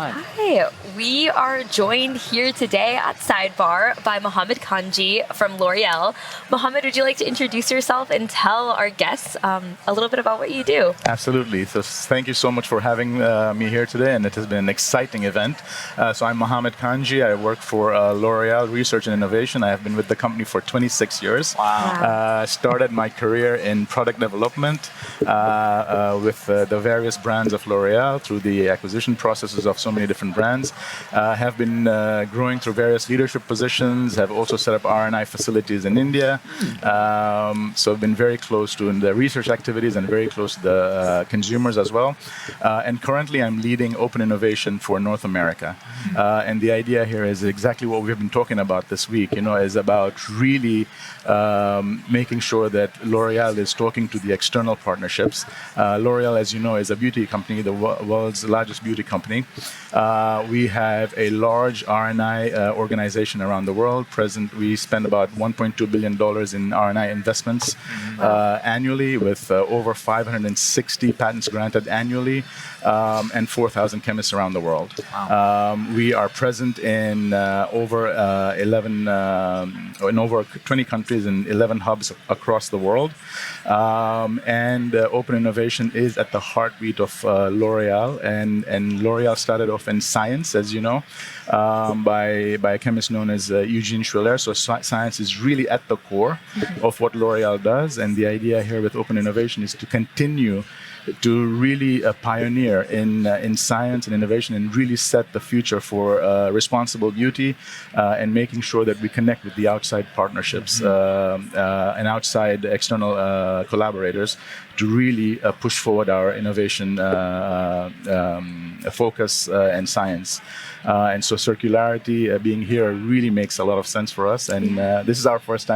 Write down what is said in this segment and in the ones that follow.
on? Hi. We are joined here today at Sidebar by Mohamed Kanji from L'Oreal. Mohamed, would you like to introduce yourself and tell our guests a little bit about what you do? Absolutely. So thank you so much for having me here today, and it has been an exciting event. So I'm Mohamed Kanji. I work for L'Oreal Research and Innovation. I have been with the company for 26 years. Wow. Started my career in product development with the various brands of L'Oreal through the acquisition processes of so many different brands. Have been growing through various leadership positions, have also set up R&I facilities in India. So I've been very close to the research activities and very close to the consumers as well. And currently I'm leading open innovation for North America. And the idea here is exactly what we've been talking about this week, is about really making sure that L'Oreal is talking to the external partnerships. L'Oreal, as you know, is a beauty company, the world's largest beauty company. We have a large R&I organization around the world. We spend about $1.2 billion in R&I investments annually, with over 560 patents granted annually, and 4,000 chemists around the world. Wow. We are present in over 20 countries and 11 hubs across the world. And open innovation is at the heartbeat of L'Oreal, and L'Oreal started off in science, as you know, by a chemist known as Eugene Schiller. So science is really at the core of what L'Oreal does, and the idea here with open innovation is to continue to really pioneer in science and innovation and really set the future for responsible beauty and making sure that we connect with the outside partnerships and outside external collaborators to really push forward our innovation focus and science. And so circularity being here really makes a lot of sense for us. And this is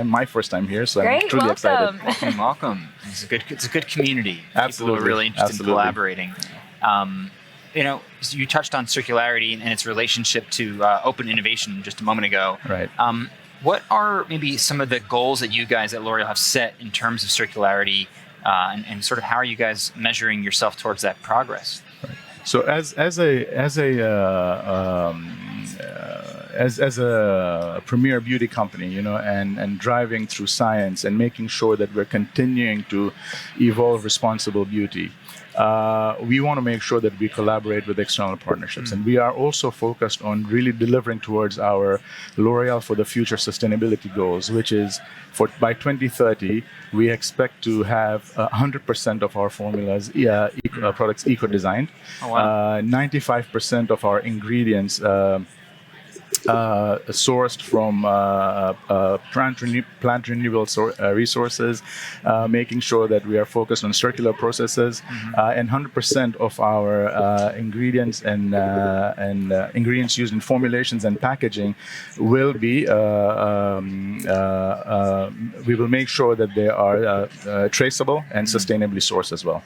my first time here, so Great, I'm truly welcome. excited. Welcome. It's a good community. Absolutely. People are really interested in collaborating. You touched on circularity and its relationship to open innovation just a moment ago. Right. What are maybe some of the goals that you guys at L'Oreal have set in terms of circularity, and sort of how are you guys measuring yourself towards that progress? Right. So as a premier beauty company, and driving through science and making sure that we're continuing to evolve responsible beauty, we want to make sure that we collaborate with external partnerships. And we are also focused on really delivering towards our L'Oreal for the Future sustainability goals, which is by 2030, we expect to have 100% of our formulas, products eco-designed. Oh, wow. 95% of our ingredients sourced from plant renewable resources, making sure that we are focused on circular processes, and 100% of our ingredients and ingredients used in formulations and packaging will be. We will make sure that they are traceable and sustainably sourced as well.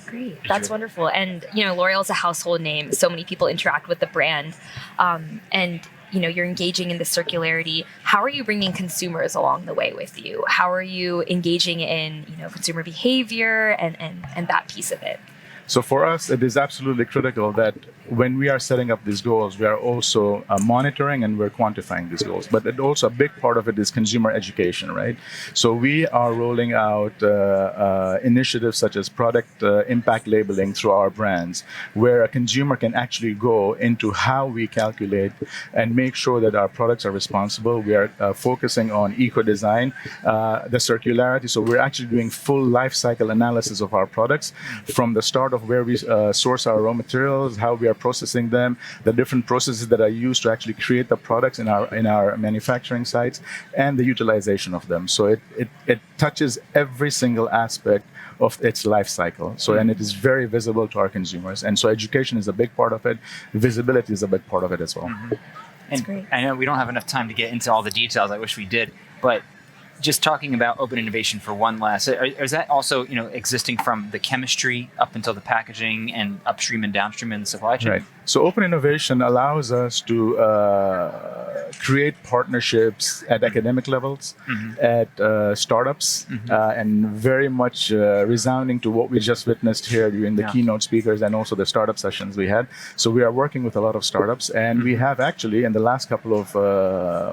Great. That's wonderful. And, L'Oreal is a household name. So many people interact with the brand. And, you're engaging in the circularity. How are you bringing consumers along the way with you? How are you engaging in, consumer behavior and that piece of it? So for us, it is absolutely critical that when we are setting up these goals, we are also monitoring and we're quantifying these goals. But also a big part of it is consumer education, right? So we are rolling out initiatives such as product impact labeling through our brands, where a consumer can actually go into how we calculate and make sure that our products are responsible. We are focusing on eco-design, the circularity. So we're actually doing full life cycle analysis of our products from the start of where we source our raw materials, how we are processing them, the different processes that are used to actually create the products in our manufacturing sites, and the utilization of them. So it touches every single aspect of its life cycle. So, and it is very visible to our consumers. And so education is a big part of it. Visibility is a big part of it as well. Mm-hmm. That's great. I know we don't have enough time to get into all the details. I wish we did, but just talking about open innovation for one last, is that also, existing from the chemistry up until the packaging and upstream and downstream in the supply chain? Right. So open innovation allows us to create partnerships at academic levels, at startups, and very much resounding to what we just witnessed here during the keynote speakers and also the startup sessions we had. So we are working with a lot of startups, and we have actually, in the last couple of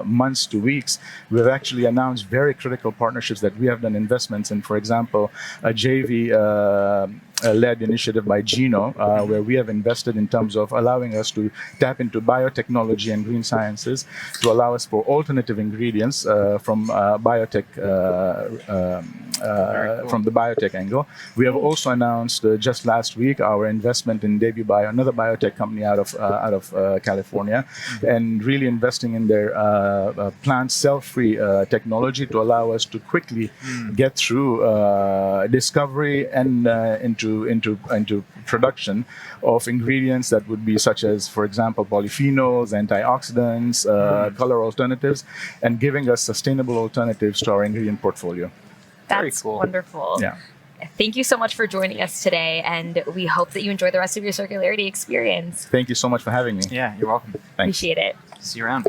months to weeks, we've actually announced very critical partnerships that we have done investments in. For example, a JV led initiative by Geno, where we have invested in terms of allowing us to tap into biotechnology and green sciences to allow us for alternative ingredients from biotech, from the biotech angle. We have also announced just last week our investment in Debut Bio, another biotech company out of California, and really investing in their plant cell-free technology to allow us to quickly get through discovery and into production of ingredients that would be such as, for example, polyphenols, antioxidants, color alternatives, and giving us sustainable alternatives to our ingredient portfolio. That's wonderful. Yeah. Thank you so much for joining us today, and we hope that you enjoy the rest of your circularity experience. Thank you so much for having me. Yeah, you're welcome. Thanks. Appreciate it. See you around.